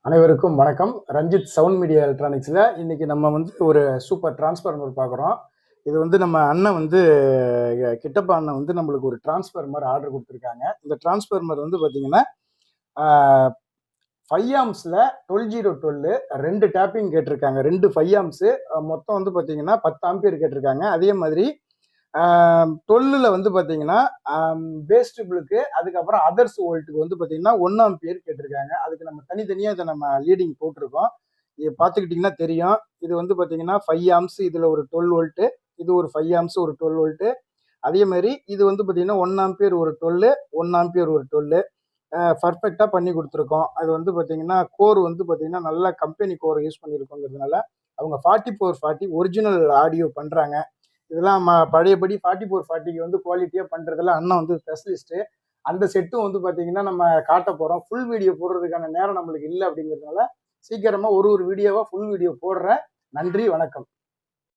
அனைவருக்கும் வணக்கம். Ranjith sound media எலக்ட்ரானிக்ஸில் இன்னைக்கு நம்ம வந்து ஒரு சூப்பர் டிரான்ஸ்ஃபார்மர் பார்க்குறோம். இது வந்து நம்ம அண்ணன் வந்து கிட்டப்பா அண்ணன் வந்து நம்மளுக்கு ஒரு டிரான்ஸ்ஃபார்மர் ஆர்டர் கொடுத்துருக்காங்க. இந்த டிரான்ஸ்ஃபார்மர் வந்து பார்த்தீங்கன்னா 5 ஆம்ஸில் 12012 2 டேப்பிங் கேட்டிருக்காங்க. 2 5 ஆம்ஸு மொத்தம் வந்து பார்த்தீங்கன்னா 10 ஆம்பியர் கேட்டிருக்காங்க. அதே மாதிரி 12ல வந்து பார்த்தீங்கன்னா பேஸ் ட்ரிபிளுக்கு அதுக்கப்புறம் அதர்ஸ் வோல்ட்டுக்கு வந்து பார்த்தீங்கன்னா 1 ஆம்பியர் கேட்டிருக்காங்க. அதுக்கு நம்ம தனித்தனியாக இதை நம்ம லீடிங் போட்டிருக்கோம். இது பார்த்துக்கிட்டிங்கன்னா தெரியும். இது வந்து பார்த்தீங்கன்னா 5 ஆம்ஸ், இதில் ஒரு 12 வோல்ட்டு, இது ஒரு 5 ஆம்ஸ் ஒரு 12 வோல்ட்டு. அதே மாதிரி இது வந்து பார்த்தீங்கன்னா 1 ஆம்பியர் ஒரு 12, 1 ஆம்பியர் ஒரு 12 பர்ஃபெக்டாக பண்ணி கொடுத்துருக்கோம். அது வந்து பார்த்தீங்கன்னா கோர் வந்து பார்த்தீங்கன்னா நல்ல கம்பெனி கோர் யூஸ் பண்ணியிருக்கோங்கிறதுனால அவங்க 4440 ஒரிஜினல் ஆடியோ பண்ணுறாங்க. இதெல்லாம் பழையபடி 4440க்கு வந்து குவாலிட்டியாக பண்ணுறதுல அண்ணன் வந்து ஸ்பெஷலிஸ்ட்டு. அந்த செட்டும் வந்து பார்த்தீங்கன்னா நம்ம காட்ட போகிறோம். ஃபுல் வீடியோ போடுறதுக்கான நேரம் நம்மளுக்கு இல்லை அப்படிங்கிறதுனால சீக்கிரமாக ஒரு வீடியோவாக ஃபுல் வீடியோ போடுறேன். நன்றி, வணக்கம்.